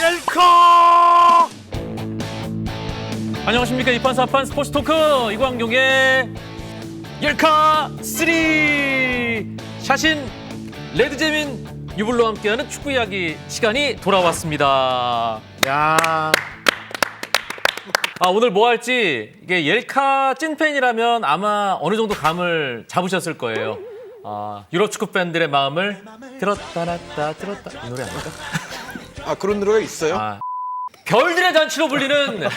옐카! 안녕하십니까. 이판사판 스포츠 토크 이광용의 옐카 3 샤신 레드재민 유블로와 함께하는 축구 이야기 시간이 돌아왔습니다. 야. 오늘 뭐 할지 이게 옐카 찐팬이라면 아마 어느 정도 감을 잡으셨을 거예요. 유럽 축구 팬들의 마음을 들었다 놨다 들었다 이 노래 아닐까? 그런 노래가 있어요? 별들의 잔치로 불리는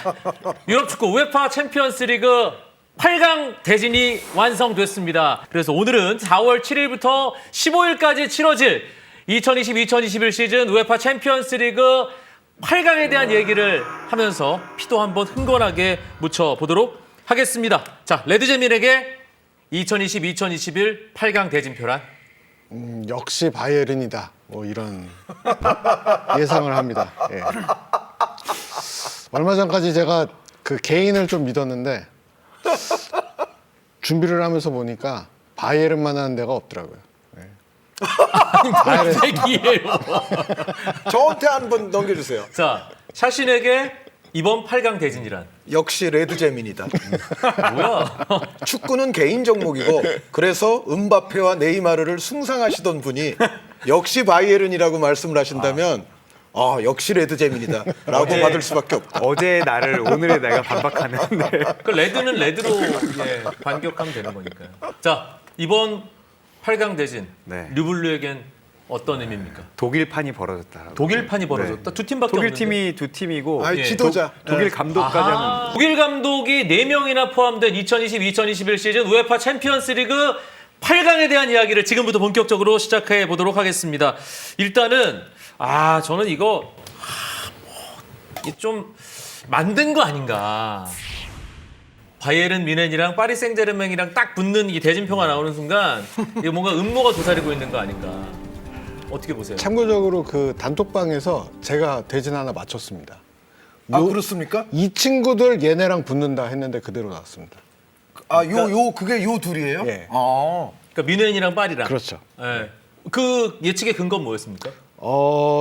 유럽 축구 우에파 챔피언스리그 8강 대진이 완성됐습니다. 그래서 오늘은 4월 7일부터 15일까지 치러질 2020-2021 시즌 우에파 챔피언스리그 8강에 대한 얘기를 하면서 피도 한번 흥건하게 묻혀보도록 하겠습니다. 자, 레드재민에게 2020-2021 8강 대진표란? 역시 바이에른이다. 뭐 이런 예상을 합니다. 예. 얼마 전까지 제가 그 개인을 좀 믿었는데 준비를 하면서 보니까 바이에른만 하는 데가 없더라고요. 예. 기회로. 저한테 한번 넘겨주세요. 자, 샤신에게 이번 8강 대진이란? 역시 레드재민이다. 뭐야? 축구는 개인 종목이고 그래서 음바페와 네이마르를 숭상하시던 분이 역시 바이에른이라고 말씀을 하신다면 역시 레드재민이다 라고 받을 수밖에 없다. 어제의 나를 오늘의 내가 반박하는. 네. 그 레드는 레드로 반격하면 되는 거니까요. 자, 이번 8강 대진 네. 르블루에겐 어떤 의미입니까? 독일판이 벌어졌다. 독일판이 벌어졌다. 두 팀밖에 독일 없는데. 팀이 두 팀이고 지도자. 독일 감독까지 하는. 독일 감독이 4명이나 포함된 2020-2021 시즌 우에파 챔피언스리그 8강에 대한 이야기를 지금부터 본격적으로 시작해 보도록 하겠습니다. 일단은 저는 이거 이게 좀 만든 거 아닌가. 바이에른 뮌헨이랑 파리 생제르맹이랑 딱 붙는 이 대진표가 나오는 순간 이게 뭔가 음모가 도사리고 있는 거 아닌가. 어떻게 보세요? 참고적으로 그 단톡방에서 제가 대진 하나 맞췄습니다. 그렇습니까? 이 친구들 얘네랑 붙는다 했는데 그대로 나왔습니다. 그게 요 둘이에요? 예. 그러니까 뮌헨이랑 파리랑. 그렇죠. 예. 그 예측의 근거는 뭐였습니까?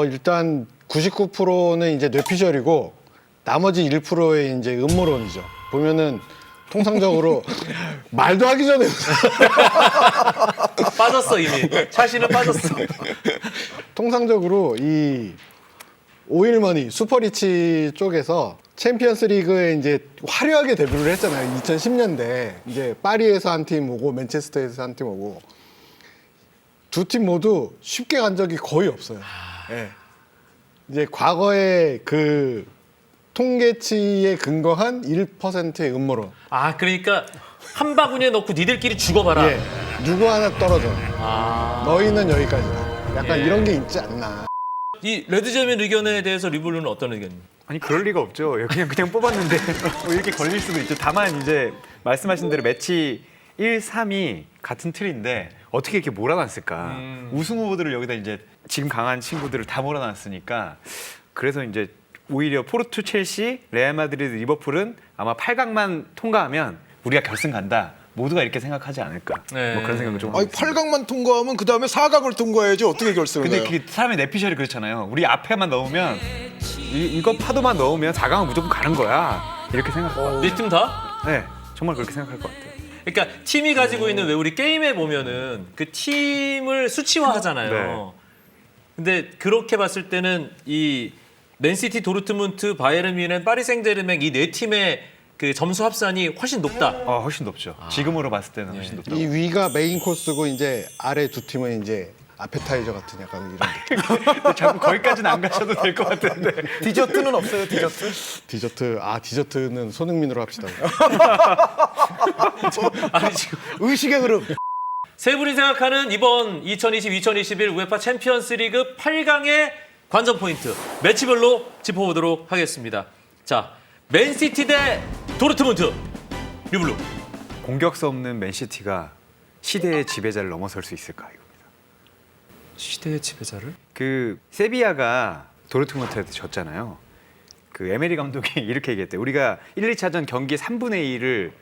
일단 99%는 이제 뇌피셜이고 나머지 1%의 이제 음모론이죠. 보면은 통상적으로 말도 하기 전에 빠졌어 이미. 샤신은 빠졌어. 통상적으로 이 오일머니 슈퍼리치 쪽에서 챔피언스 리그에 이제 화려하게 데뷔를 했잖아요. 2010년대 이제 파리에서 한 팀 오고 맨체스터에서 한 팀 오고 두 팀 모두 쉽게 간 적이 거의 없어요. 예. 이제 과거에 그 통계치에 근거한 1%의 음모론. 그러니까 한 바구니에 넣고 니들끼리 죽어봐라. 예. 누구 하나 떨어져. 너희는 여기까지다. 약간 예. 이런 게 있지 않나. 이 레드재민 의견에 대해서 리블루는 어떤 의견입니까? 아니 그럴 리가 없죠. 그냥 뽑았는데 뭐 이렇게 걸릴 수도 있죠. 다만 이제 말씀하신 대로 매치 1, 3이 같은 틀인데 어떻게 이렇게 몰아놨을까? 우승 후보들을 여기다 이제 지금 강한 친구들을 다 몰아놨으니까 그래서 이제 오히려 포르투, 첼시, 레알 마드리드, 리버풀은 아마 8강만 통과하면 우리가 결승 간다. 모두가 이렇게 생각하지 않을까. 네. 뭐 그런 생각을 좀 하고 있습니다. 8강만 통과하면 그 다음에 4강을 통과해야지 어떻게 결승을 근데 해요? 그 사람의 내피셜이 그렇잖아요. 우리 앞에만 넣으면 이거 파도만 넣으면 4강은 무조건 가는 거야. 이렇게 생각해요. 네 팀 다? 네, 정말 그렇게 생각할 것 같아요. 그러니까 팀이 가지고 있는 왜 우리 게임에 보면은 그 팀을 수치화하잖아요. 네. 근데 그렇게 봤을 때는 이 맨시티, 도르트문트, 바이에른 뮌헨, 파리 생제르맹 이 네 팀의 그 점수 합산이 훨씬 높다. 훨씬 높죠. 지금으로 봤을 때는 훨씬 높다. 이 위가 메인 코스고 이제 아래 두 팀은 이제 아페타이저 같은 약간 이런 느낌. 자꾸 거기까지는 안 가셔도 될 것 같은데. 디저트는 없어요, 디저트? 디저트는 손흥민으로 합시다. 아니 지금 의식의 흐름. 세 분이 생각하는 이번 2020-2021 우에파 챔피언스리그 8강의 관전 포인트 매치별로 짚어보도록 하겠습니다. 자, 맨시티 대 도르트문트. 리블루. 공격수 없는 맨시티가 시대의 지배자를 넘어설 수 있을까 이겁니다. 시대의 지배자를? 그 세비야가 도르트문트한테 졌잖아요. 그 에메리 감독이 이렇게 얘기했대요. 우리가 1, 2차전 경기 3분의 1을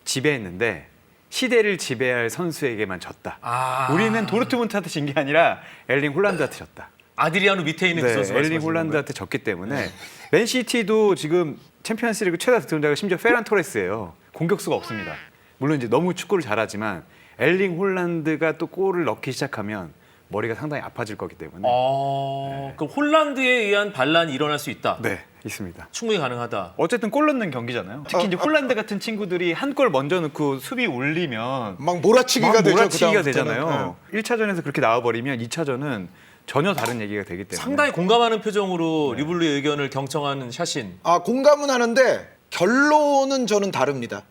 지배했는데 시대를 지배할 선수에게만 졌다. 우리는 도르트문트한테 진 게 아니라 엘링 홀란드한테 졌다. 아드리아노 밑에 있는 그 네, 선수 엘링 말씀하시는 건가요? 홀란드한테 졌기 때문에 맨시티도 지금 챔피언스리그 최다 득점자가 심지어 페란 토레스예요. 공격수가 없습니다. 물론 이제 너무 축구를 잘하지만 엘링 홀란드가 또 골을 넣기 시작하면 머리가 상당히 아파질 거기 때문에 그럼 홀란드에 의한 반란이 일어날 수 있다. 네, 있습니다. 충분히 가능하다. 어쨌든 골 넣는 경기잖아요. 특히 이제 홀란드 같은 친구들이 한 골 먼저 넣고 수비 울리면 막 몰아치기가 막 되죠. 몰아치기가 그다음부터는. 되잖아요. 1차전에서 그렇게 나와버리면 2차전은 전혀 다른 얘기가 되기 때문에 상당히 공감하는 표정으로 류블리의 의견을 경청하는 샤신. 공감은 하는데 결론은 저는 다릅니다.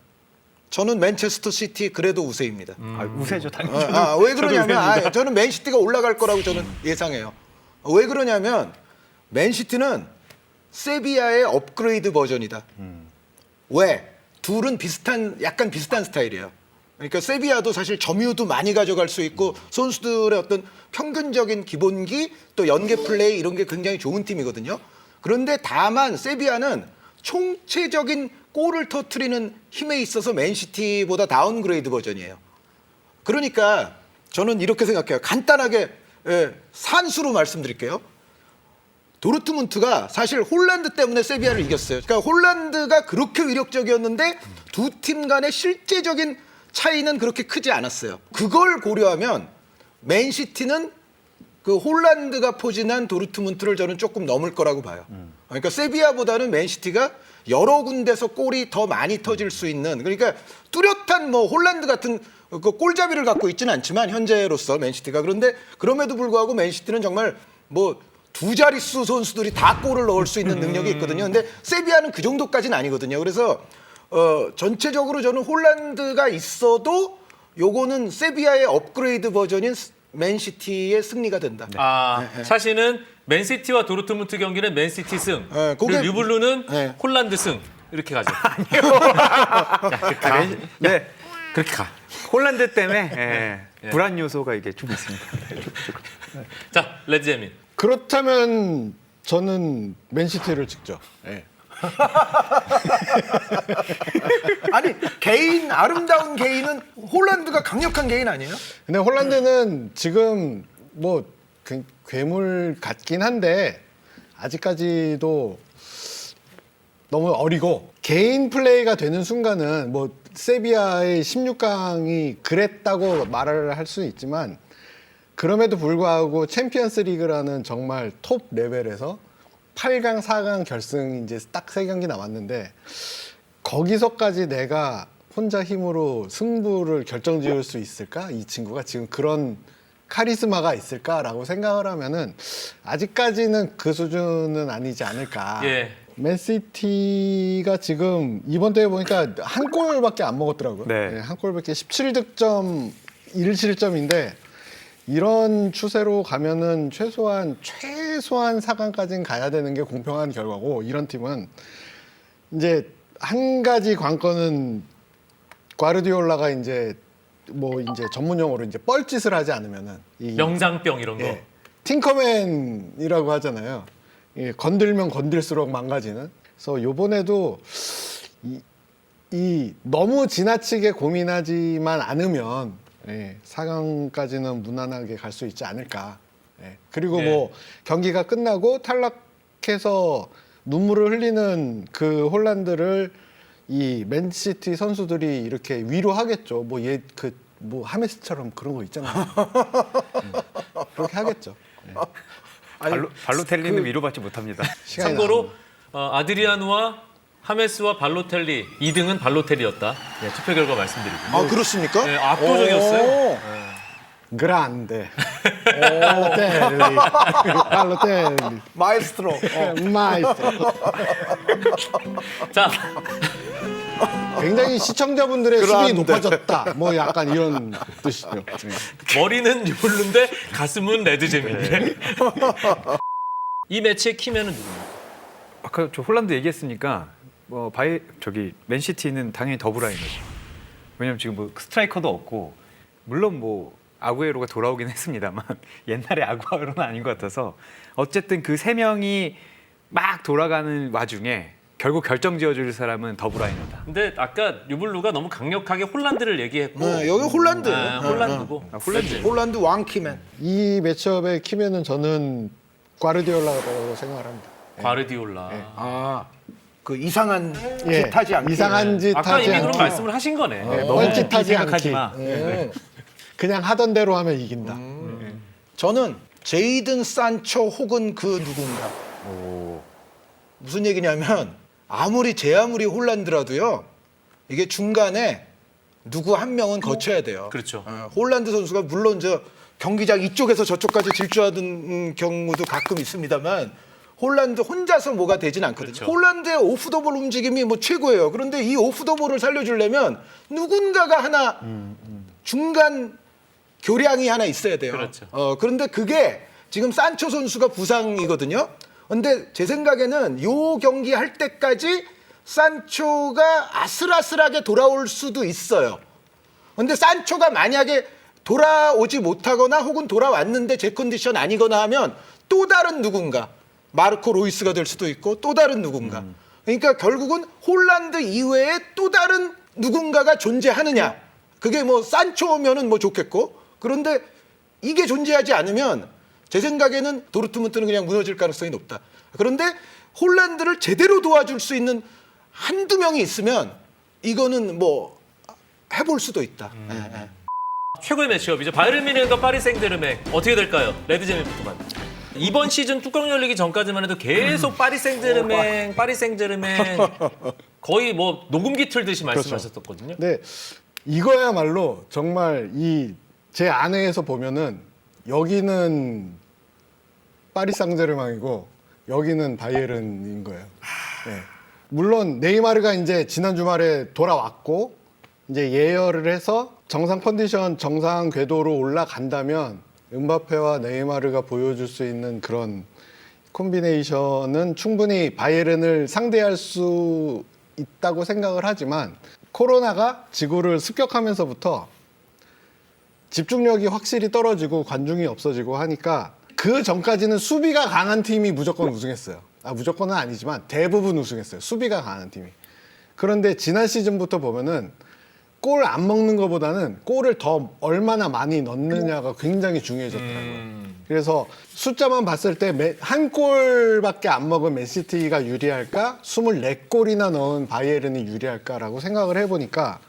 저는 맨체스터 시티 그래도 우세입니다. 우세죠 당연히. 왜 그러냐면 저는 맨시티가 올라갈 거라고 저는 예상해요. 왜 그러냐면 맨시티는 세비야의 업그레이드 버전이다. 왜? 둘은 약간 비슷한 스타일이에요. 그러니까 세비야도 사실 점유도 많이 가져갈 수 있고 선수들의 어떤 평균적인 기본기 또 연계 플레이 이런 게 굉장히 좋은 팀이거든요. 그런데 다만 세비야는 총체적인 골을 터트리는 힘에 있어서 맨시티보다 다운그레이드 버전이에요. 그러니까 저는 이렇게 생각해요. 간단하게 산수로 말씀드릴게요. 도르트문트가 사실 홀란드 때문에 세비야를 이겼어요. 그러니까 홀란드가 그렇게 위력적이었는데 두 팀 간의 실제적인 차이는 그렇게 크지 않았어요. 그걸 고려하면 맨시티는 그 홀란드가 포진한 도르트문트를 저는 조금 넘을 거라고 봐요. 그러니까 세비야보다는 맨시티가 여러 군데서 골이 더 많이 터질 수 있는, 그러니까 뚜렷한 뭐 홀란드 같은 그 골잡이를 갖고 있지는 않지만 현재로서 맨시티가, 그런데 그럼에도 불구하고 맨시티는 정말 뭐 두 자릿수 선수들이 다 골을 넣을 수 있는 능력이 있거든요. 근데 세비야는 그 정도까지는 아니거든요. 그래서 전체적으로 저는 홀란드가 있어도 요거는 세비야의 업그레이드 버전인 맨시티의 승리가 된다. 샤신은 맨시티와 도르트문트 경기는 맨시티 승. 네, 그리고 그게- 류블루는 네. 홀란드 승. 이렇게 가죠. 네, 그렇게 가. 홀란드 때문에 불안 요소가 이게 좀 있습니다. 자, 레드제민. 그렇다면 저는 맨시티를 찍죠. 예. 아니 아름다운 개인은 홀란드가 강력한 개인 아니에요? 근데 홀란드는 지금 뭐 괴물 같긴 한데 아직까지도 너무 어리고 개인 플레이가 되는 순간은 뭐 세비야의 16강이 그랬다고 말을 할 수 있지만 그럼에도 불구하고 챔피언스 리그라는 정말 톱 레벨에서 8강, 4강 결승 이제 딱 3경기 남았는데 거기서까지 내가 혼자 힘으로 승부를 결정지을 수 있을까? 이 친구가 지금 그런 카리스마가 있을까라고 생각을 하면은 아직까지는 그 수준은 아니지 않을까. 예. 맨시티가 지금 이번 대회 보니까 한 골밖에 안 먹었더라고요. 네. 한 골밖에 17득점 1실점인데 이런 추세로 가면은 최소한 4강까지는 가야 되는 게 공평한 결과고, 이런 팀은 이제 한 가지 관건은 과르디올라가 이제 뭐 이제 전문용어로 이제 뻘짓을 하지 않으면은 이 명장병 이런 거. 팅커맨이라고 하잖아요. 건들면 건들수록 망가지는. 그래서 요번에도 이 너무 지나치게 고민하지만 않으면 4강까지는 무난하게 갈 수 있지 않을까. 그리고 뭐 경기가 끝나고 탈락해서 눈물을 흘리는 그 홀란드를 이 맨시티 선수들이 이렇게 위로하겠죠. 뭐 하메스처럼 그런 거 있잖아요. 그렇게 하겠죠. 발로텔리는 위로받지 못합니다. 시간이 참고로 아드리아노와 하메스와 발로텔리 2등은 발로텔리였다. 투표 결과 말씀드리고. 그렇습니까? 네, 압도적이었어요. 그란데. 발로텔리. 마에스트로. 마이스트로. 자, 굉장히 시청자분들의 수준이 그란데. 높아졌다. 뭐 약간 이런 뜻이죠. 머리는 유블루인데 가슴은 레드제민이래. 이 매치의 키맨은 누구예요? 아까 저 홀란드 얘기했으니까 맨시티는 당연히 더브라이너죠. 왜냐면 지금 뭐 스트라이커도 없고, 물론 뭐 아구에로가 돌아오긴 했습니다만 옛날에 아구에로는 아닌 것 같아서 어쨌든 그 세 명이 막 돌아가는 와중에 결국 결정 지어줄 사람은 더브라이너다. 근데 아까 유블루가 너무 강력하게 홀란드를 얘기했고 여기 홀란드. 홀란드고 홀란드. 홀란드 왕키맨. 이 매치업의 키면은 저는 과르디올라라고 생각을 합니다. 과르디올라. 아, 그 이상한 예, 짓 하지 않기. 이상한 짓 아까 하지 이미 그런 않기. 말씀을 하신 거네. 너무 뻘짓하지 생각하지 않기. 마. 그냥 하던 대로 하면 이긴다. 저는 제이든 산초 혹은 그 누군가. 무슨 얘기냐면 제 아무리 홀란드라도요. 이게 중간에 누구 한 명은 거쳐야 돼요. 그렇죠. 홀란드 선수가 물론 저 경기장 이쪽에서 저쪽까지 질주하는 경우도 가끔 있습니다만 홀란드 혼자서 뭐가 되진 않거든요. 그렇죠. 홀란드의 오프더볼 움직임이 뭐 최고예요. 그런데 이 오프더볼을 살려주려면 누군가가 하나 중간 교량이 하나 있어야 돼요. 그렇죠. 그런데 그게 지금 산초 선수가 부상이거든요. 근데 제 생각에는 요 경기 할 때까지 산초가 아슬아슬하게 돌아올 수도 있어요. 근데 산초가 만약에 돌아오지 못하거나 혹은 돌아왔는데 제 컨디션 아니거나 하면 또 다른 누군가, 마르코 로이스가 될 수도 있고 또 다른 누군가. 그러니까 결국은 홀란드 이외에 또 다른 누군가가 존재하느냐. 그게 뭐 산초면은 뭐 좋겠고, 그런데 이게 존재하지 않으면 제 생각에는 도르트문트는 그냥 무너질 가능성이 높다. 그런데 홀란드를 제대로 도와줄 수 있는 한두 명이 있으면 이거는 뭐 해볼 수도 있다. 예, 예. 최고의 매치업이죠. 바이에른 뮌헨과 파리 생제르맹 어떻게 될까요? 레드제밀부터만. 이번 시즌 뚜껑 열리기 전까지만 해도 계속 파리 생제르맹 거의 뭐 녹음기 틀듯이 말씀하셨었거든요. 네, 이거야말로 정말 제 안에서 보면은 여기는 파리 상제르맹이고 여기는 바이에른인 거예요. 네. 물론 네이마르가 이제 지난 주말에 돌아왔고 이제 예열을 해서 정상 컨디션, 정상 궤도로 올라간다면 음바페와 네이마르가 보여줄 수 있는 그런 콤비네이션은 충분히 바이에른을 상대할 수 있다고 생각을 하지만 코로나가 지구를 습격하면서부터 집중력이 확실히 떨어지고 관중이 없어지고 하니까 그 전까지는 수비가 강한 팀이 무조건 우승했어요. 무조건은 아니지만 대부분 우승했어요. 수비가 강한 팀이. 그런데 지난 시즌부터 보면은 골 안 먹는 것보다는 골을 더 얼마나 많이 넣느냐가 굉장히 중요해졌더라고요. 그래서 숫자만 봤을 때 한 골밖에 안 먹은 맨시티가 유리할까? 24골이나 넣은 바이에른이 유리할까라고 생각을 해보니까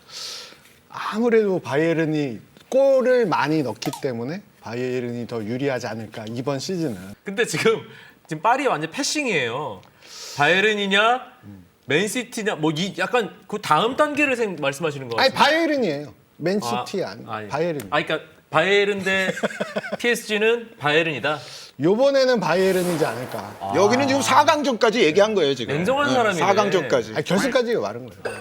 아무래도 바이에른이 골을 많이 넣기 때문에 바이에른이 더 유리하지 않을까 이번 시즌은. 근데 지금 파리 완전 패싱이에요. 바이에른이냐 맨시티냐 뭐 약간 그 다음 단계를 말씀하시는 거 아니 같아요. 바이에른이에요. 맨시티 아니 바이에른. 그러니까 바이에른 대 PSG는 바이에른이다. 요번에는 바이에른이지 않을까. 여기는 지금 4강전까지 얘기한 거예요, 지금. 냉정한 사람이네. 4강전까지. 결승까지 말은 거예요.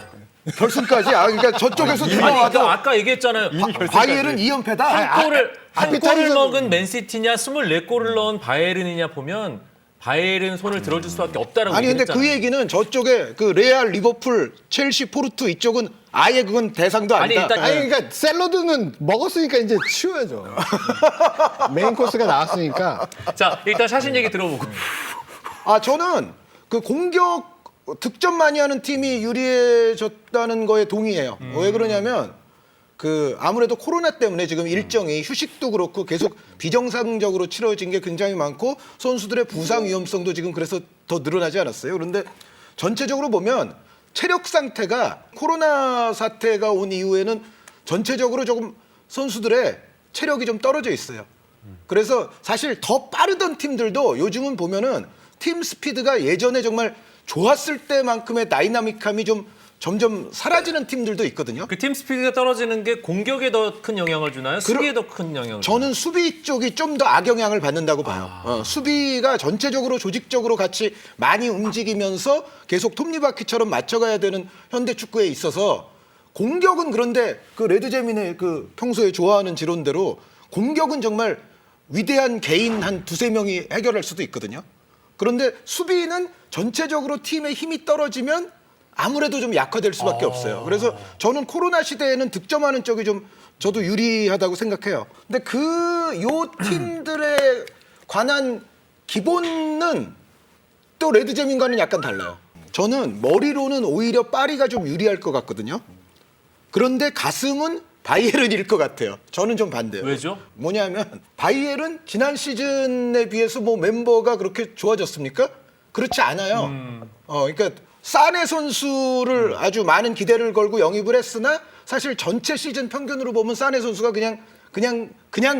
결승까지? 그러니까 저쪽에서 아니 들어와도 그러니까 아까 얘기했잖아요. 바이에른 2연패다? 한 골을 아피타이저는- 먹은 맨시티냐 24골을 넣은 바이에른이냐 보면 바이에른 손을 들어줄 수밖에 없다라고 아니 근데 얘기했잖아요. 그 얘기는 저쪽에 그 레알, 리버풀, 첼시, 포르투 이쪽은 아예 그건 대상도 아니, 아니다. 일단- 아니 그러니까 샐러드는 먹었으니까 이제 치워야죠. 메인 코스가 나왔으니까. 자 일단 샤신 얘기 들어보고 저는 그 공격 득점 많이 하는 팀이 유리해졌다는 거에 동의해요. 왜 그러냐면 그 아무래도 코로나 때문에 지금 일정이 휴식도 그렇고 계속 비정상적으로 치러진 게 굉장히 많고 선수들의 부상 위험성도 지금 그래서 더 늘어나지 않았어요. 그런데 전체적으로 보면 체력 상태가 코로나 사태가 온 이후에는 전체적으로 조금 선수들의 체력이 좀 떨어져 있어요. 그래서 사실 더 빠르던 팀들도 요즘은 보면은 팀 스피드가 예전에 정말 좋았을 때만큼의 다이나믹함이 좀 점점 사라지는 팀들도 있거든요. 그 팀 스피드가 떨어지는 게 공격에 더 큰 영향을 주나요? 수비에 더 큰 영향을 주나요? 저는 수비 쪽이 좀 더 악영향을 받는다고 봐요. 수비가 전체적으로 조직적으로 같이 많이 움직이면서 계속 톱니바퀴처럼 맞춰가야 되는 현대 축구에 있어서 공격은 그런데 그 레드제민의 그 평소에 좋아하는 지론대로 공격은 정말 위대한 개인 한 두세 명이 해결할 수도 있거든요. 그런데 수비는 전체적으로 팀의 힘이 떨어지면 아무래도 좀 약화될 수밖에 없어요. 그래서 저는 코로나 시대에는 득점하는 쪽이 좀 저도 유리하다고 생각해요. 근데 요 팀들에 관한 기본은 또 레드제민과는 약간 달라요. 저는 머리로는 오히려 파리가 좀 유리할 것 같거든요. 그런데 가슴은 바이에른일 것 같아요. 저는 좀 반대요. 왜죠? 뭐냐면 바이에른 지난 시즌에 비해서 뭐 멤버가 그렇게 좋아졌습니까? 그렇지 않아요. 그러니까 사네 선수를 아주 많은 기대를 걸고 영입을 했으나 사실 전체 시즌 평균으로 보면 사네 선수가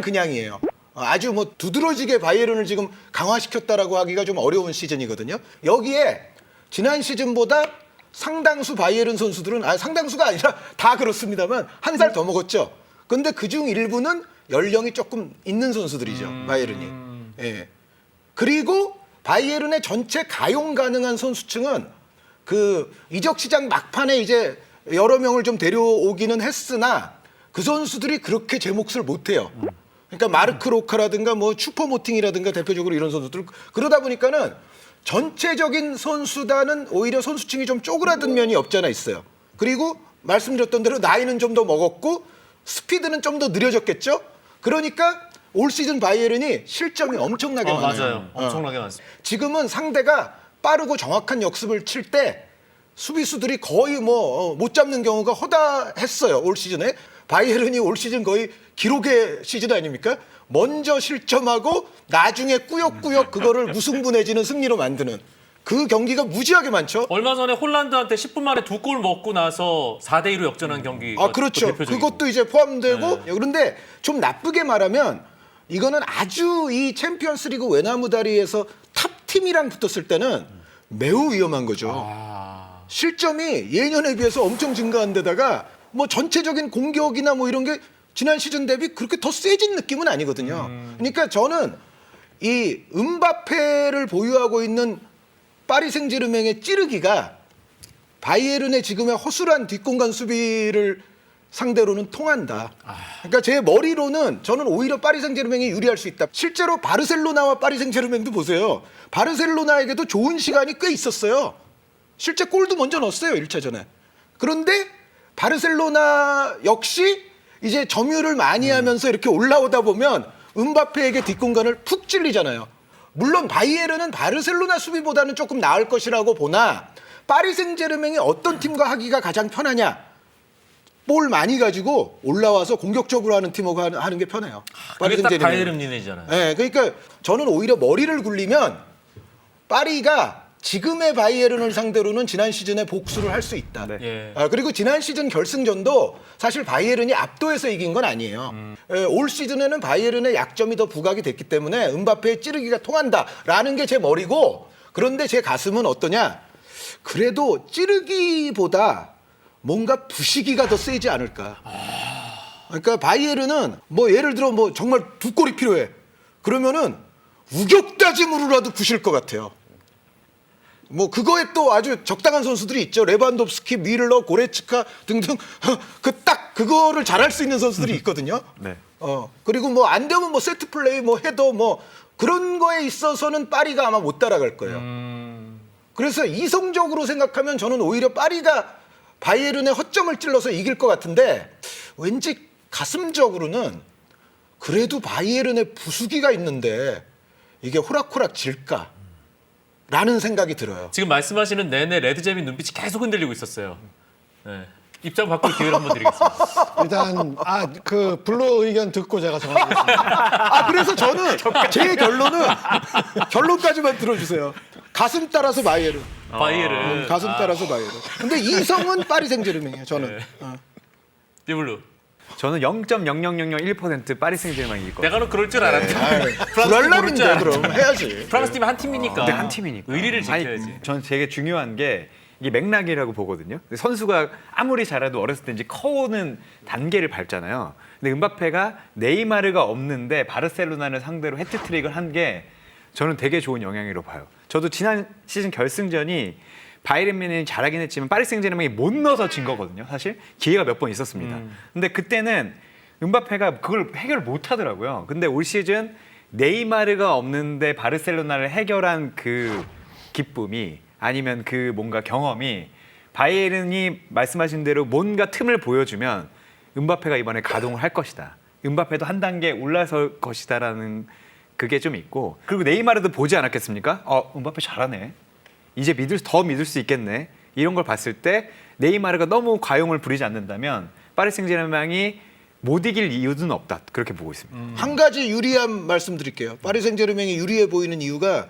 그냥이에요. 아주 뭐 두드러지게 바이에른을 지금 강화시켰다라고 하기가 좀 어려운 시즌이거든요. 여기에 지난 시즌보다 상당수 바이에른 선수들은 상당수가 아니라 다 그렇습니다만 한 살 더 먹었죠. 근데 그중 일부는 연령이 조금 있는 선수들이죠. 바이에른이. 예. 그리고 바이에른의 전체 가용 가능한 선수층은 그 이적 시장 막판에 이제 여러 명을 좀 데려오기는 했으나 그 선수들이 그렇게 제 몫을 못 해요. 그러니까 마르크 로카라든가 뭐 슈퍼모팅이라든가 대표적으로 이런 선수들 그러다 보니까는 전체적인 선수단은 오히려 선수층이 좀 쪼그라든 면이 없잖아 있어요. 그리고 말씀드렸던 대로 나이는 좀 더 먹었고 스피드는 좀 더 느려졌겠죠. 그러니까 올 시즌 바이에른이 실점이 엄청나게 많아요. 맞아요. 엄청나게 많습니다. 지금은 상대가 빠르고 정확한 역습을 칠 때 수비수들이 거의 뭐 못 잡는 경우가 허다했어요. 올 시즌에. 바이에른이 올 시즌 거의 기록의 시즌 아닙니까? 먼저 실점하고 나중에 꾸역꾸역 그거를 무승부 내지는 승리로 만드는 그 경기가 무지하게 많죠. 얼마 전에 홀란드한테 10분 만에 2골 먹고 나서 4대2로 역전한 경기가 그렇죠. 대표적이고. 그것도 이제 포함되고 그런데 좀 나쁘게 말하면 이거는 아주 이 챔피언스리그 외나무다리에서 탑팀이랑 붙었을 때는 매우 위험한 거죠. 실점이 예년에 비해서 엄청 증가한 데다가 뭐 전체적인 공격이나 뭐 이런 게 지난 시즌 대비 그렇게 더 세진 느낌은 아니거든요. 그러니까 저는 이 음바페를 보유하고 있는 파리 생제르맹의 찌르기가 바이에른의 지금의 허술한 뒷공간 수비를 상대로는 통한다. 그러니까 제 머리로는 저는 오히려 파리 생제르맹이 유리할 수 있다. 실제로 바르셀로나와 파리 생제르맹도 보세요. 바르셀로나에게도 좋은 시간이 꽤 있었어요. 실제 골도 먼저 넣었어요, 1차전에. 그런데 바르셀로나 역시 이제 점유를 많이 하면서 이렇게 올라오다 보면 음바페에게 뒷공간을 푹 찔리잖아요. 물론 바이에른은 바르셀로나 수비보다는 조금 나을 것이라고 보나 파리 생제르맹이 어떤 팀과 하기가 가장 편하냐? 볼 많이 가지고 올라와서 공격적으로 하는 팀하고 하는 게 편해요. 그게 딱 생제르맹은. 바이에른 니네잖아요. 네, 그러니까 저는 오히려 머리를 굴리면 파리가 지금의 바이에른을 상대로는 지난 시즌에 복수를 할 수 있다. 네. 예. 그리고 지난 시즌 결승전도 사실 바이에른이 압도해서 이긴 건 아니에요. 올 시즌에는 바이에른의 약점이 더 부각이 됐기 때문에 음바페의 찌르기가 통한다라는 게 제 머리고 그런데 제 가슴은 어떠냐? 그래도 찌르기보다 뭔가 부시기가 더 세지 않을까. 그러니까 바이에른은 뭐 예를 들어 뭐 정말 2골이 필요해. 그러면은 우격다짐으로라도 부실 것 같아요. 뭐 그거에 또 아주 적당한 선수들이 있죠. 레반도프스키, 미르러, 고레츠카 등등 그 딱 그거를 잘할 수 있는 선수들이 있거든요. 네. 그리고 뭐 안 되면 뭐 세트 플레이, 뭐 헤더, 뭐 그런 거에 있어서는 파리가 아마 못 따라갈 거예요. 그래서 이성적으로 생각하면 저는 오히려 파리가 바이에른의 허점을 찔러서 이길 것 같은데 왠지 가슴적으로는 그래도 바이에른의 부수기가 있는데 이게 호락호락 질까? 라는 생각이 들어요. 지금 말씀하시는 내내 레드잼이 눈빛이 계속 흔들리고 있었어요. 네. 입장 바꿀 기회를 한번 드리겠습니다. 일단 그 블루 의견 듣고 제가 정하겠습니다. 그래서 저는 제 결론까지만 들어주세요. 가슴 따라서 바이에른. 바이에른. 가슴 따라서 바이에른. 근데 이성은 파리 생제르맹이에요. 저는. 디블루. 저는 0.00001% 파리 생제르맹이 이길 거예요. 내가 그럴 줄 알았는데. 불알람인데 그럼 해야지. 프랑스 팀이 한 팀이니까. 근데 한 팀이니까. 의리를 지켜야지. 저는 되게 중요한 게 이게 맥락이라고 보거든요. 선수가 아무리 잘해도 어렸을 때 이제 커오는 단계를 밟잖아요. 근데 음바페가 네이마르가 없는데 바르셀로나를 상대로 해트트릭을 한 게 저는 되게 좋은 영향이라고 봐요. 저도 지난 시즌 결승전이 바이에른 뮌헨이 잘하긴 했지만 파리 생제르맹이 못 넣어서 진 거거든요. 사실 기회가 몇 번 있었습니다. 근데 그때는 음바페가 그걸 해결을 못 하더라고요. 근데 올 시즌 네이마르가 없는데 바르셀로나를 해결한 그 기쁨이 아니면 그 뭔가 경험이 바이에른이 말씀하신 대로 뭔가 틈을 보여주면 음바페가 이번에 가동을 할 것이다. 음바페도 한 단계 올라설 것이다라는 그게 좀 있고 그리고 네이마르도 보지 않았겠습니까? 음바페 잘하네. 이제 더 믿을 수 있겠네. 이런 걸 봤을 때 네이마르가 너무 과용을 부리지 않는다면 파리 생제르맹이 못 이길 이유는 없다. 그렇게 보고 있습니다. 한 가지 유리한 말씀드릴게요. 파리 생제르맹이 유리해 보이는 이유가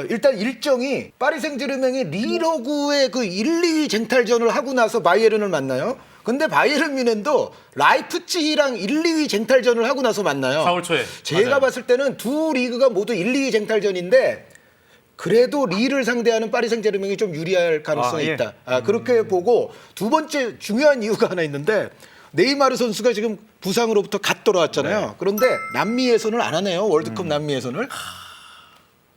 일단 일정이 파리 생제르맹이 리러구의 그 1, 2위 쟁탈전을 하고 나서 바이에른을 만나요. 근데 바이에른 뮌헨도 라이프치히랑 1, 2위 쟁탈전을 하고 나서 만나요. 4월 초에. 제가 맞아요. 봤을 때는 두 리그가 모두 1, 2위 쟁탈전인데 그래도 리를 상대하는 파리 생제르맹이 좀 유리할 가능성이 예. 있다. 그렇게 보고 두 번째 중요한 이유가 하나 있는데 네이마르 선수가 지금 부상으로부터 갓 돌아왔잖아요. 그런데 남미 예선을 안 하네요. 월드컵 남미 예선을.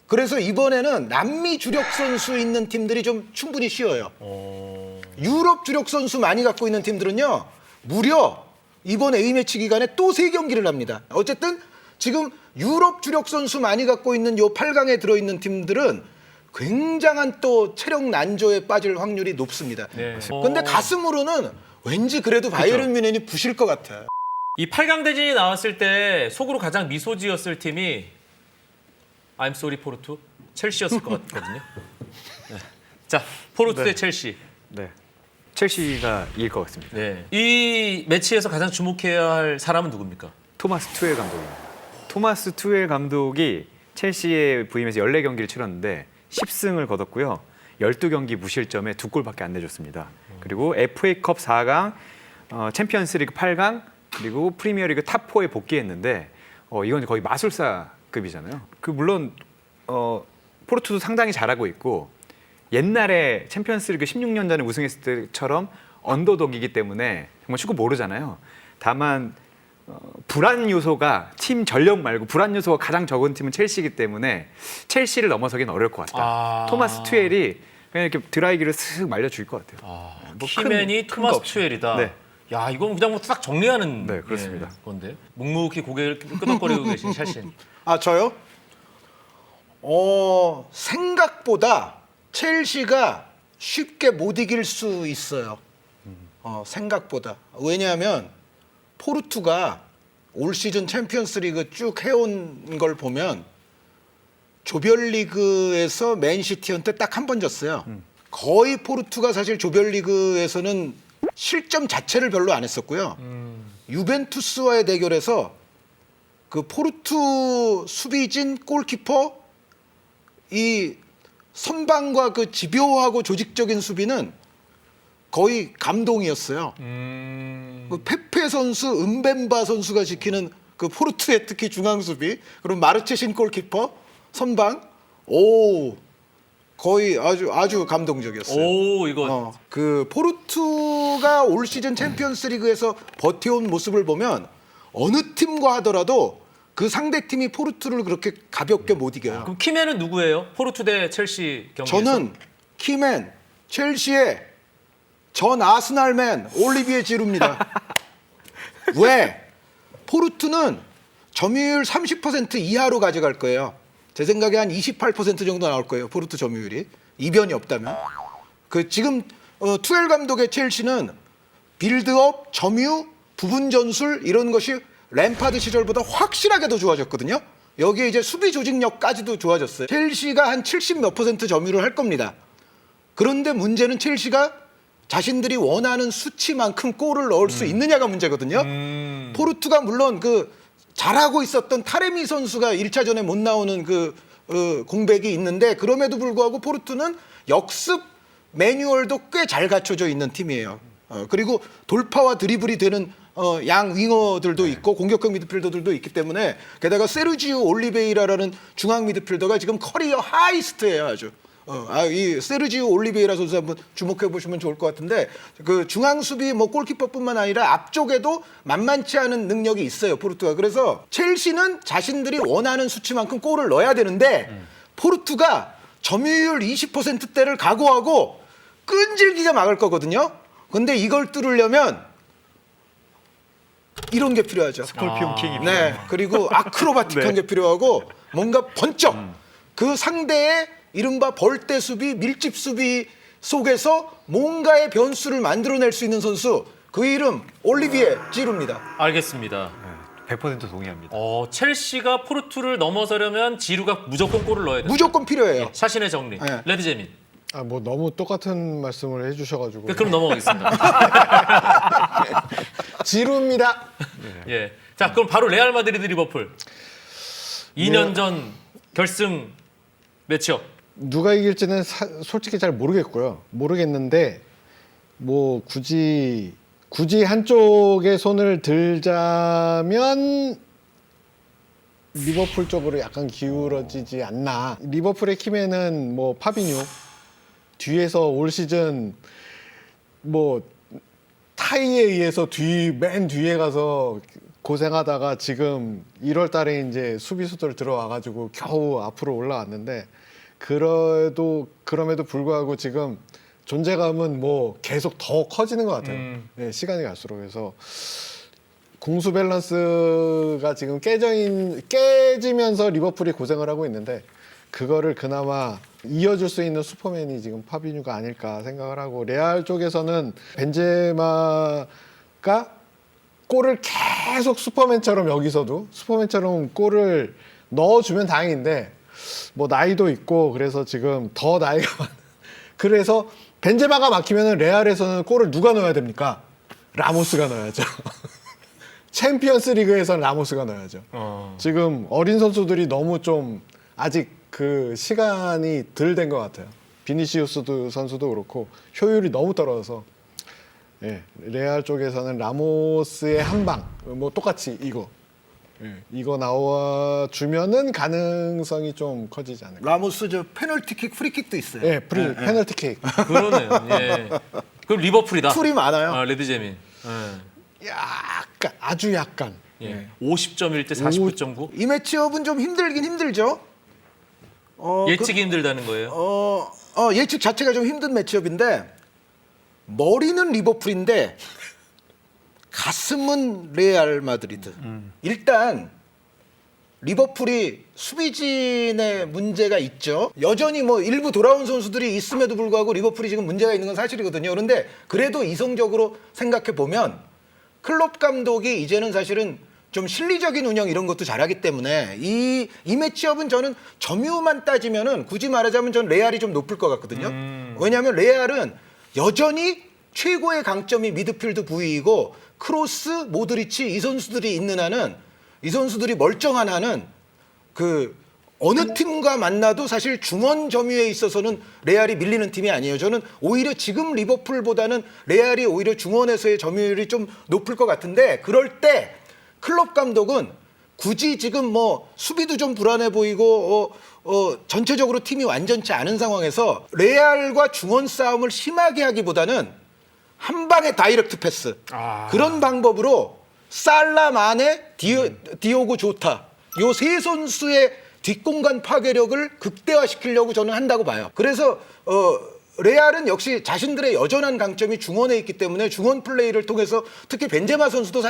그래서 이번에는 남미 주력 선수 있는 팀들이 좀 충분히 쉬어요. 유럽 주력 선수 많이 갖고 있는 팀들은요. 무려 이번 A매치 기간에 또 3경기를 합니다. 어쨌든 지금 유럽 주력 선수 많이 갖고 있는 요 8강에 들어있는 팀들은 굉장한 또 체력 난조에 빠질 확률이 높습니다. 네. 근데 가슴으로는 왠지 그래도 바이에른 뮌헨이 부실 것 같아요. 이 8강 대진이 나왔을 때 속으로 가장 미소 지었을 팀이 I'm sorry 포르투 첼시였을 것 같거든요. 네. 자, 포르투 대 첼시. 네. 첼시가 이길 것 같습니다. 네. 이 매치에서 가장 주목해야 할 사람은 누굽니까? 토마스 투엘 감독입니다. 토마스 투엘 감독이 첼시에 부임해서 14경기를 치렀는데 10승을 거뒀고요. 12경기 무실점에 2골밖에 안 내줬습니다. 그리고 FA컵 4강, 챔피언스리그 8강, 그리고 프리미어리그 탑4에 복귀했는데 이건 거의 마술사급이잖아요. 물론 포르투도 상당히 잘하고 있고 옛날에 챔피언스리그 16년 전에 우승했을 때처럼 언더독이기 때문에 정말 축구 모르잖아요. 다만 불안 요소가 팀 전력 말고 불안 요소가 가장 적은 팀은 첼시이기 때문에 첼시를 넘어서기는 어려울 것 같다. 토마스 투엘이 그냥 이렇게 드라이기를 슥 말려줄 것 같아요. 키맨이 큰거 토마스 없이. 투엘이다. 네. 야, 이건 그냥 뭐 딱 정리하는 네, 그렇습니다. 건데. 묵묵히 고개를 끄덕거리고 계신 샤신. 저요? 생각보다 첼시가 쉽게 못 이길 수 있어요. 생각보다. 왜냐하면 포르투가 올 시즌 챔피언스리그 쭉 해온 걸 보면 조별리그에서 맨시티한테 딱 한 번 졌어요. 거의 포르투가 사실 조별리그에서는 실점 자체를 별로 안 했었고요. 유벤투스와의 대결에서 그 포르투 수비진 골키퍼 이 선방과 그 집요하고 조직적인 수비는 거의 감동이었어요. 그 페페 선수, 은벤바 선수가 지키는 그 포르투의 특히 중앙 수비, 그리고 마르체신 골키퍼 선방, 거의 아주 감동적이었어요. 오, 이거 그 포르투가 올 시즌 챔피언스리그에서 버텨온 모습을 보면 어느 팀과 하더라도 그 상대 팀이 포르투를 그렇게 가볍게 못 이겨요. 그럼 키맨은 누구예요? 포르투 대 첼시 경기에서. 저는 키맨 첼시의 전 아스날맨 올리비에 지루입니다. 왜? 포르투는 점유율 30% 이하로 가져갈 거예요. 제 생각에 한 28% 정도 나올 거예요. 포르투 점유율이. 이변이 없다면. 지금 투엘 감독의 첼시는 빌드업, 점유, 부분 전술 이런 것이 램파드 시절보다 확실하게 더 좋아졌거든요. 여기에 이제 수비 조직력까지도 좋아졌어요. 첼시가 한 70 몇 % 점유를 할 겁니다. 그런데 문제는 첼시가 자신들이 원하는 수치만큼 골을 넣을 수 있느냐가 문제거든요. 포르투가 물론 잘하고 있었던 타레미 선수가 1차전에 못 나오는 공백이 있는데 그럼에도 불구하고 포르투는 역습 매뉴얼도 꽤 잘 갖춰져 있는 팀이에요. 그리고 돌파와 드리블이 되는 양 윙어들도 있고 공격형 미드필더들도 있기 때문에 게다가 세르지오 올리베이라라는 중앙 미드필더가 지금 커리어 하이스트예요 아주. 이 세르지오 올리베이라 선수 한번 주목해 보시면 좋을 것 같은데 그 중앙 수비 골키퍼뿐만 아니라 앞쪽에도 만만치 않은 능력이 있어요 포르투가. 그래서 첼시는 자신들이 원하는 수치만큼 골을 넣어야 되는데 포르투가 점유율 20%대를 각오하고 끈질기게 막을 거거든요. 근데 이걸 뚫으려면 이런 게 필요하죠. 스콜피온 킹이 네, 그리고 아크로바틱한 게 필요하고 뭔가 번쩍 그 상대의 이른바 벌떼 수비, 밀집 수비 속에서 뭔가의 변수를 만들어낼 수 있는 선수, 그 이름 올리비에 지루입니다. 알겠습니다. 100% 동의합니다. 첼시가 포르투를 넘어서려면 지루가 무조건 골을 넣어야 된다. 무조건 필요해요. 샤신의 정리. 네. 레드제민. 너무 똑같은 말씀을 해주셔가지고 그럼 넘어가겠습니다. 지루입니다. 예. 자, 그럼 바로 레알 마드리드 리버풀. 2년 전 결승 매치업. 누가 이길지는 솔직히 잘 모르겠고요. 모르겠는데 뭐 굳이 한쪽에 손을 들자면 리버풀 쪽으로 약간 기울어지지 않나. 리버풀의 키맨은 뭐 파비뉴, 뒤에서 올 시즌 뭐 타이에 의해서 맨 뒤에 가서 고생하다가 지금 1월 달에 이제 수비수들 들어와가지고 겨우 앞으로 올라왔는데, 그럼에도 불구하고 지금 존재감은 뭐 계속 더 커지는 것 같아요. 네, 시간이 갈수록. 그래서 공수 밸런스가 지금 깨지면서 리버풀이 고생을 하고 있는데, 그거를 그나마 이어줄 수 있는 슈퍼맨이 지금 파비뉴가 아닐까 생각을 하고, 레알 쪽에서는 벤제마가 골을 계속 슈퍼맨처럼 골을 넣어주면 다행인데, 뭐 나이도 있고 그래서 지금 더 나이가 많은, 그래서 벤제마가 막히면 레알에서는 골을 누가 넣어야 됩니까? 라모스가 넣어야죠. 챔피언스 리그에서는 라모스가 넣어야죠. 지금 어린 선수들이 너무 좀 아직 그 시간이 덜 된 것 같아요. 비니시우스 선수도 그렇고 효율이 너무 떨어져서, 예, 레알 쪽에서는 라모스의 한 방, 뭐 똑같이 이거 나와주면은 가능성이 좀 커지지 않을까. 라모스 저 페널티킥, 프리킥도 있어요. 예, 페널티킥. 그러네요. 예. 그럼 리버풀이다. 툴이 많아요. 아, 레드제민. 약간, 아주 약간. 예. 50.1 대 49.9. 이 매치업은 좀 힘들긴 힘들죠. 예측이 힘들다는 거예요. 예측 자체가 좀 힘든 매치업인데, 머리는 리버풀인데 가슴은 레알 마드리드. 일단 리버풀이 수비진에 문제가 있죠. 여전히 뭐 일부 돌아온 선수들이 있음에도 불구하고 리버풀이 지금 문제가 있는 건 사실이거든요. 그런데 그래도 이성적으로 생각해 보면 클롭 감독이 이제는 사실은 좀 실리적인 운영 이런 것도 잘하기 때문에 이 매치업은 저는 점유만 따지면은 굳이 말하자면 전 레알이 좀 높을 것 같거든요. 왜냐하면 레알은 여전히 최고의 강점이 미드필드 부위이고, 크로스, 모드리치 이 선수들이 있는 한은, 이 선수들이 멀쩡한 한은 그 어느 팀과 만나도 사실 중원 점유에 있어서는 레알이 밀리는 팀이 아니에요. 저는 오히려 지금 리버풀보다는 레알이 오히려 중원에서의 점유율이 좀 높을 것 같은데, 그럴 때 클롭 감독은 굳이 지금 뭐 수비도 좀 불안해 보이고 전체적으로 팀이 완전치 않은 상황에서 레알과 중원 싸움을 심하게 하기보다는 한 방에 다이렉트 패스, 그런 방법으로 살라, 마네, 디오고 조타, 요 세 선수의 뒷공간 파괴력을 극대화시키려고 저는 한다고 봐요. 그래서 레알은 역시 자신들의 여전한 강점이 중원에 있기 때문에 중원 플레이를 통해서, 특히 벤제마 선수도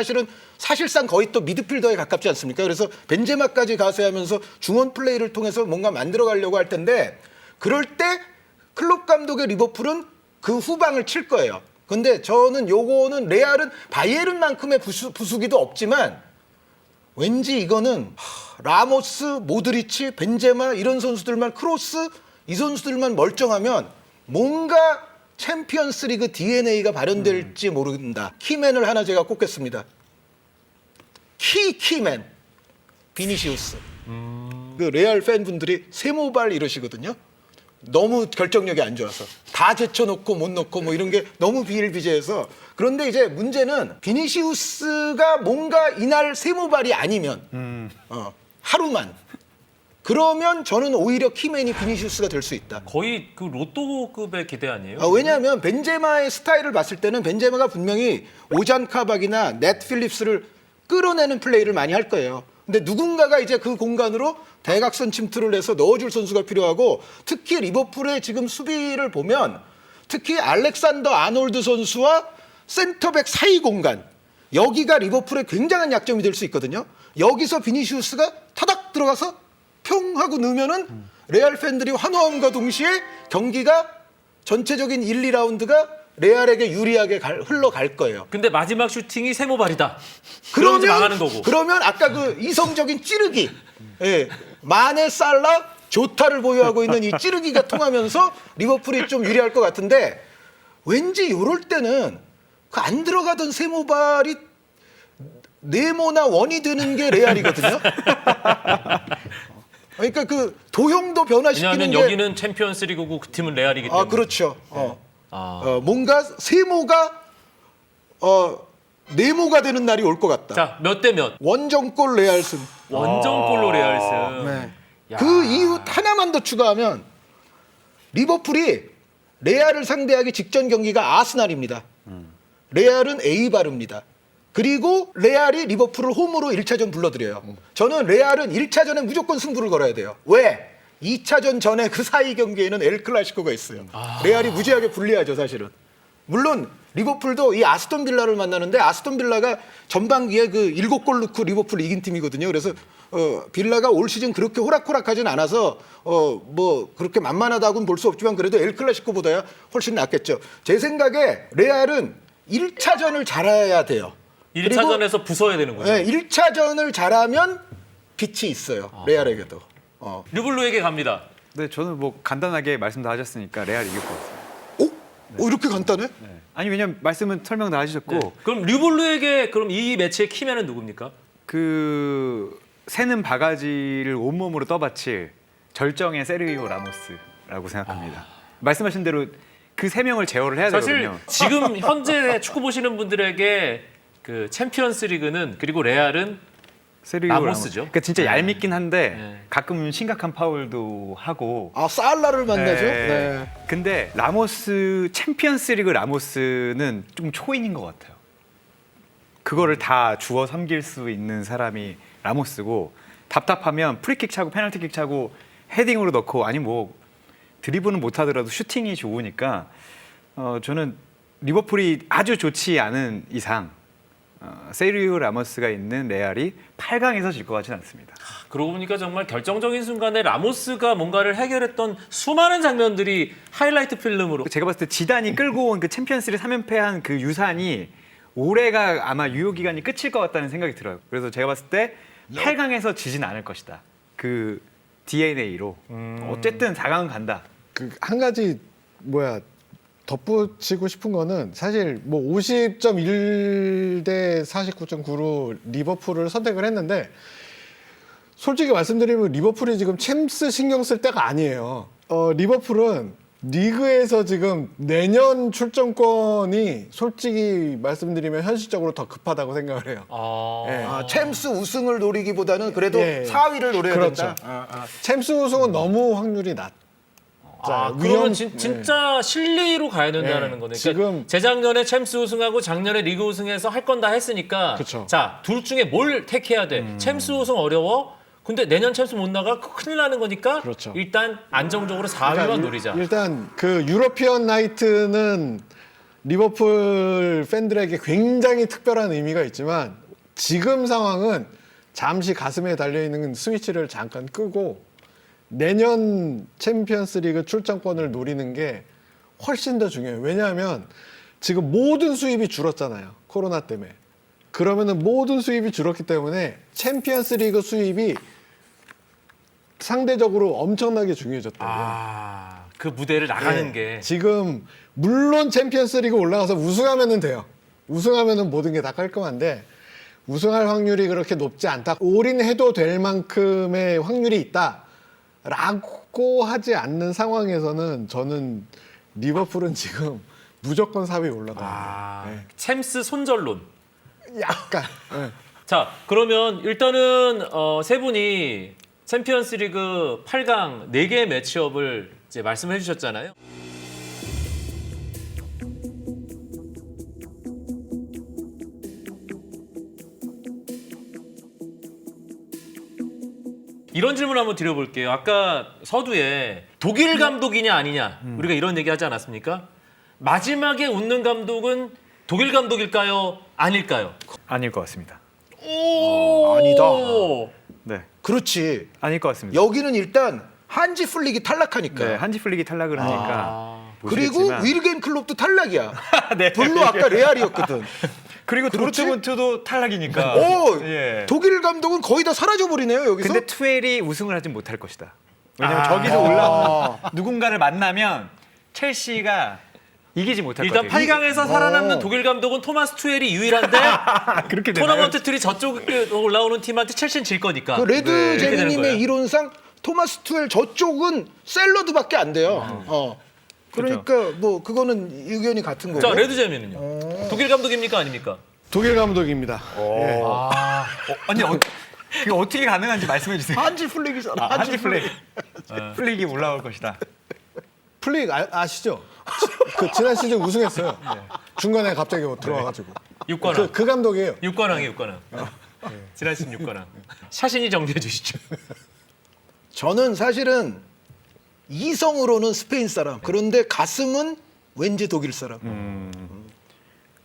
사실상 거의 또 미드필더에 가깝지 않습니까? 그래서 벤제마까지 가세하면서 중원 플레이를 통해서 뭔가 만들어 가려고 할 텐데, 그럴 때 클롭 감독의 리버풀은 그 후방을 칠 거예요. 근데 저는 요거는 레알은 바이에른만큼의 부수기도 없지만 왠지 이거는 라모스, 모드리치, 벤제마 이런 선수들만, 크로스 이 선수들만 멀쩡하면 뭔가 챔피언스 리그 DNA가 발현될지 모른다. 키맨을 하나 제가 꼽겠습니다. 키맨 비니시우스. 그 레알 팬분들이 세모발 이러시거든요. 너무 결정력이 안 좋아서 다 제쳐놓고 못 넣고 뭐 이런 게 너무 비일비재해서. 그런데 이제 문제는 비니시우스가 뭔가 이날 세모발이 아니면 하루만, 그러면 저는 오히려 키맨이 비니시우스가 될 수 있다. 거의 그 로또급의 기대 아니에요? 왜냐하면 벤제마의 스타일을 봤을 때는 벤제마가 분명히 오잔 카박이나 넷 필립스를 끌어내는 플레이를 많이 할 거예요. 근데 누군가가 이제 그 공간으로 대각선 침투를 해서 넣어줄 선수가 필요하고, 특히 리버풀의 지금 수비를 보면 특히 알렉산더 아놀드 선수와 센터백 사이 공간, 여기가 리버풀의 굉장한 약점이 될 수 있거든요. 여기서 비니시우스가 타닥 들어가서 평 하고 넣으면은 레알 팬들이 환호함과 동시에 경기가 전체적인 1, 2라운드가 레알에게 유리하게 흘러갈 거예요. 근데 마지막 슈팅이 세모발이다. 그러면 망하는 거고. 그러면 아까 그 이성적인 찌르기, 예, 마네, 살라, 조타를 보유하고 있는 이 찌르기가 통하면서 리버풀이 좀 유리할 것 같은데, 왠지 이럴 때는 그 안 들어가던 세모발이 네모나 원이 드는 게 레알이거든요. 그러니까 그 도형도 변화시키는 왜냐하면 게 여기는 챔피언스리그고 그 팀은 레알이기 때문에. 그렇죠. 아. 뭔가 세모가 네모가 되는 날이 올 것 같다. 자, 몇 대 몇? 원정골 레알승. 원정골로 레알승. 네. 야. 그 이후 하나만 더 추가하면 리버풀이 레알을 상대하기 직전 경기가 아스날입니다. 레알은 에이바르입니다. 그리고 레알이 리버풀을 홈으로 1차전 불러들여요. 저는 레알은 1차전에 무조건 승부를 걸어야 돼요. 왜? 2차전 전에 그 사이 경기에는 엘 클라시코가 있어요. 레알이 무지하게 불리하죠, 사실은. 물론 리버풀도 이 아스톤 빌라를 만나는데 아스톤 빌라가 전반기에 그 7골 넣고 리버풀 이긴 팀이거든요. 그래서 빌라가 올 시즌 그렇게 호락호락하진 않아서 뭐 그렇게 만만하다고는 볼 수 없지만 그래도 엘 클라시코보다야 훨씬 낫겠죠. 제 생각에 레알은 1차전을 잘해야 돼요. 1차전에서 부숴야 되는 거죠. 네, 1차전을 잘하면 빛이 있어요. 레알에게도. 르블루에게 갑니다. 네, 저는 뭐 간단하게 말씀 다 하셨으니까 레알 이길 것 같아요. 이렇게 간단해? 네. 아니 왜냐면 말씀은 설명 다 하셨고 네. 그럼 르블루에게 그럼 이 매치의 키맨은 누굽니까? 그 새는 바가지를 온몸으로 떠받칠 절정의 세르히오 라모스라고 생각합니다. 말씀하신 대로 그 세 명을 제어를 해야 사실 되거든요. 지금 현재 축구 보시는 분들에게 그 챔피언스리그는 그리고 레알은 세르히오 라모스죠. 그러니까 진짜 얄밉긴 한데 네. 가끔 심각한 파울도 하고. 살라를 만나죠. 네. 네. 근데 라모스 챔피언스리그 라모스는 좀 초인인 것 같아요. 그거를 다 주워 삼길 수 있는 사람이 라모스고 답답하면 프리킥 차고 페널티킥 차고 헤딩으로 넣고 아니 뭐 드리블은 못하더라도 슈팅이 좋으니까 저는 리버풀이 아주 좋지 않은 이상 세르히오 라모스가 있는 레알이 8강에서 질 것 같지는 않습니다. 그러고 보니까 정말 결정적인 순간에 라모스가 뭔가를 해결했던 수많은 장면들이 하이라이트 필름으로 제가 봤을 때 지단이 끌고 온 그 챔피언스리그 3연패한 그 유산이 올해가 아마 유효 기간이 끝일 것 같다는 생각이 들어요. 그래서 제가 봤을 때 8강에서 지진 않을 것이다. 그 DNA로 어쨌든 4강 간다. 그 한 가지 덧붙이고 싶은 거는 사실 뭐 50.1 대 49.9로 리버풀을 선택을 했는데 솔직히 말씀드리면 리버풀이 지금 챔스 신경 쓸 때가 아니에요. 리버풀은 리그에서 지금 내년 출전권이 솔직히 말씀드리면 현실적으로 더 급하다고 생각을 해요. 예. 챔스 우승을 노리기보다는 그래도 예. 4위를 노려야 그렇죠. 된다. 챔스 우승은 너무 확률이 낮. 그러면 진짜 실리로 가야 된다는 거네. 그러니까 지금 재작년에 챔스 우승하고 작년에 리그 우승해서 할 건 다 했으니까 그쵸. 자, 둘 중에 뭘 택해야 돼? 챔스 우승 어려워? 근데 내년 챔스 못 나가? 큰일 나는 거니까 그렇죠. 일단 안정적으로 4위만 노리자. 일단 그 유러피언 나이트는 리버풀 팬들에게 굉장히 특별한 의미가 있지만 지금 상황은 잠시 가슴에 달려있는 스위치를 잠깐 끄고 내년 챔피언스리그 출전권을 노리는 게 훨씬 더 중요해요. 왜냐하면 지금 모든 수입이 줄었잖아요. 코로나 때문에. 그러면은 모든 수입이 줄었기 때문에 챔피언스리그 수입이 상대적으로 엄청나게 중요해졌다. 그 무대를 나가는 네. 게 지금 물론 챔피언스리그 올라가서 우승하면은 돼요. 우승하면은 모든 게 다 깔끔한데 우승할 확률이 그렇게 높지 않다. 올인해도 될 만큼의 확률이 있다라고 하지 않는 상황에서는 저는 리버풀은 지금 무조건 4위에 올라가요. 챔스 손절론. 약간. 네. 자, 그러면 일단은 세 분이 챔피언스리그 8강 4개의 매치업을 이제 말씀해 주셨잖아요. 이런 질문 한번 드려볼게요. 아까 서두에 독일 감독이냐 아니냐 우리가 이런 얘기 하지 않았습니까? 마지막에 웃는 감독은 독일 감독일까요? 아닐까요? 아닐 것 같습니다. 아니다. 네, 그렇지. 아닐 것 같습니다. 여기는 일단 한지 플릭이 탈락하니까. 네, 한지 플릭이 탈락을 하니까 그리고 모르겠지만. 위르겐 클롭도 탈락이야. 네. 별로 아까 레알이었거든. 그리고 그렇지? 도르트문트도 탈락이니까. 오, 예. 독일 감독은 거의 다 사라져 버리네요 여기서. 근데 투엘이 우승을 하진 못할 것이다. 왜냐면 저기서 올라 누군가를 만나면 첼시가 이기지 못할 일단 것 같아요. 8강에서 살아남는 독일 감독은 토마스 투헬이 유일한데 그렇게 되나요? 토너먼트 틀이 저쪽에 올라오는 팀한테 첼시는 질 거니까. 그 레드 네. 그렇게 되는 제니님의 거예요. 이론상 토마스 투엘 저쪽은 샐러드밖에 안 돼요. 그러니까 뭐 그거는 의견이 같은 거고. 자, 레드 제미는요? 독일 감독입니까 아닙니까? 독일 감독입니다. 예. 아니 그게 어떻게 가능한지 말씀해 주세요. 한지 플릭이잖아. 한지 플릭. 플릭이 올라올 것이다. 플릭 아시죠? 그 지난 시즌 우승했어요. 중간에 갑자기 들어와가지고. 6관왕. 그 감독이에요. 6관왕이 6관왕. 지난 시즌 6관왕. 샤신이 정리해 주시죠. 저는 사실은 이성으로는 스페인 사람. 그런데 가슴은 왠지 독일 사람.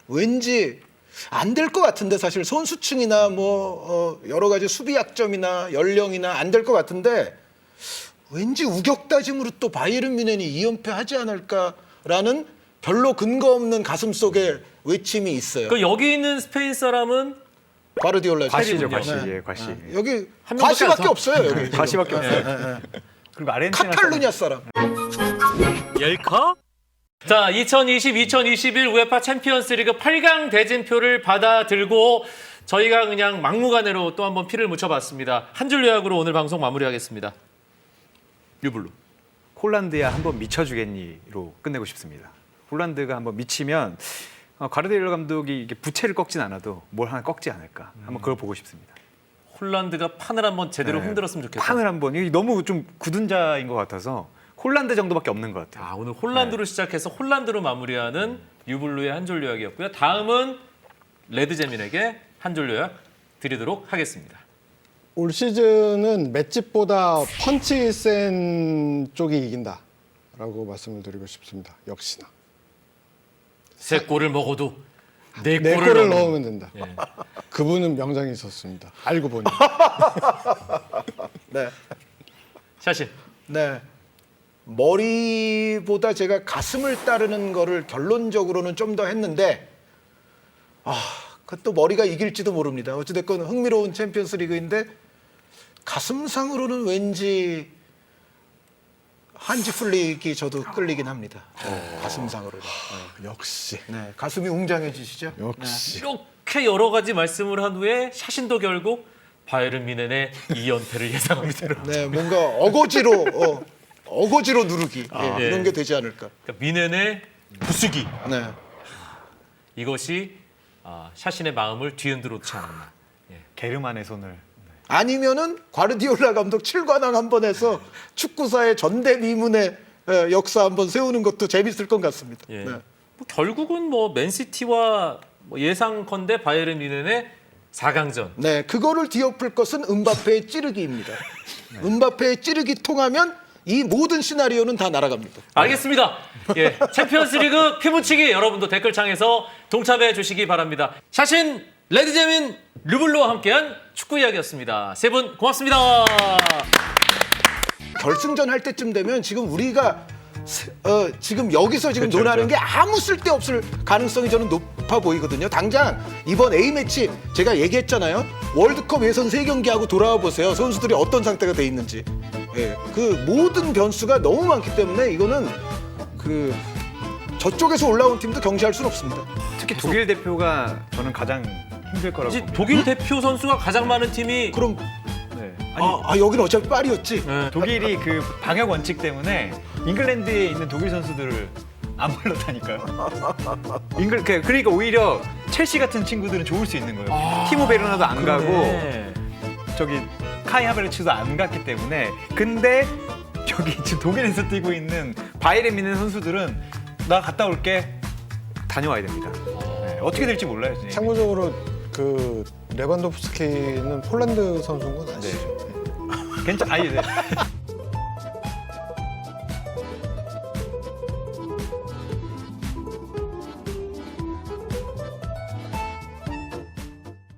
왠지 안 될 것 같은데 사실 선수층이나 뭐 여러 가지 수비 약점이나 연령이나 안 될 것 같은데 왠지 우격다짐으로 또 바이에른 뮌헨이 2연패 하지 않을까라는 별로 근거 없는 가슴 속에 외침이 있어요. 그 여기 있는 스페인 사람은 과르디올라 과시죠, 체리군요. 과시. 네. 예, 과시. 여기 한 명밖에 과시밖에 안 없어요 여기. 과시밖에 없어요. 그리고 아르헨티나 카탈루냐 사람. 열카? 자, 2020-2021 우에파 챔피언스리그 8강 대진표를 받아들고 저희가 그냥 막무가내로 또 한번 피를 묻혀봤습니다. 한 줄 요약으로 오늘 방송 마무리하겠습니다. 류블루. 홀란드야 한번 미쳐주겠니로 끝내고 싶습니다. 홀란드가 한번 미치면 가르디올라 감독이 이게 부채를 꺾진 않아도 뭘 하나 꺾지 않을까. 한번 그걸 보고 싶습니다. 홀란드가 판을 한번 제대로 네. 흔들었으면 좋겠다. 판을 한번 이게 너무 좀 굳은 자인 것 같아서 홀란드 정도밖에 없는 것 같아요. 아, 오늘 홀란드로 시작해서 홀란드로 마무리하는 류블루의 한 줄 요약이었고요. 다음은 레드제민에게 한 줄 요약 드리도록 하겠습니다. 올 시즌은 맷집보다 펀치 센 쪽이 이긴다라고 말씀을 드리고 싶습니다. 역시나. 세 골을 먹어도 네 네 골을 골을 넣는. 넣으면 된다. 예. 그분은 명장이 있었습니다. 알고 보니. 네. 샤신. 네. 머리보다 제가 가슴을 따르는 거를 결론적으로는 좀 더 했는데 그것도 머리가 이길지도 모릅니다. 어찌됐건 흥미로운 챔피언스 리그인데 가슴상으로는 왠지 한지 플릭이 저도 끌리긴 합니다. 가슴상으로는. 역시. 네. 가슴이 웅장해지시죠? 역시. 이렇게 여러 가지 말씀을 한 후에 샤신도 결국 바이에른 뮌헨의 2연패를 예상합니다. 네. 뭔가 어거지로 누르기 예. 이런 게 되지 않을까. 그러니까 뮌헨의 부수기. 네. 이것이 샤신의 마음을 뒤흔들어 놓지 않았나. 게르만의 손을. 아니면은 과르디올라 감독 7관왕 한 번 해서 축구사의 전대미문의 역사 한번 세우는 것도 재밌을 것 같습니다. 예. 네. 뭐 결국은 뭐 맨시티와 뭐 예상컨대 바이에른 뮌헨의 4강전. 네, 그거를 뒤엎을 것은 음바페의 찌르기입니다. 음바페의 찌르기 통하면 이 모든 시나리오는 다 날아갑니다. 알겠습니다. 예, 챔피언스리그 피부치기 여러분도 댓글창에서 동참해 주시기 바랍니다. 샤신, 레드제민, 류블루와 함께한 축구 이야기였습니다. 세 분 고맙습니다. 결승전 할 때쯤 되면 지금 우리가 지금 여기서 지금 그렇죠, 논하는 그렇죠. 게 아무 쓸데없을 가능성이 저는 높아 보이거든요. 당장 이번 A매치 제가 얘기했잖아요. 월드컵 예선 3경기하고 돌아와 보세요. 선수들이 어떤 상태가 돼 있는지. 예, 그 모든 변수가 너무 많기 때문에 이거는 그 저쪽에서 올라온 팀도 경시할 수는 없습니다. 특히 독일 대표가 저는 가장 힘들 거라고 이제 봅니다. 독일 대표 선수가 가장 많은 팀이 그럼 네. 아니 여기는 어차피 파리였지. 예, 독일이 그 방역 원칙 때문에 잉글랜드에 있는 독일 선수들을 안 불렀다니까요. 그러니까 오히려 첼시 같은 친구들은 좋을 수 있는 거예요. 티모 베르나도 안 그러네. 가고 저기 카이 하베르츠도 안 갔기 때문에. 근데 저기 지금 독일에서 뛰고 있는 바이에른 뮌헨 선수들은 나 갔다 올게 다녀와야 됩니다. 네, 어떻게 될지 몰라요. 진짜. 참고적으로 그 레반도프스키는 폴란드 선수인 건 아시죠? 괜찮. 아니 네.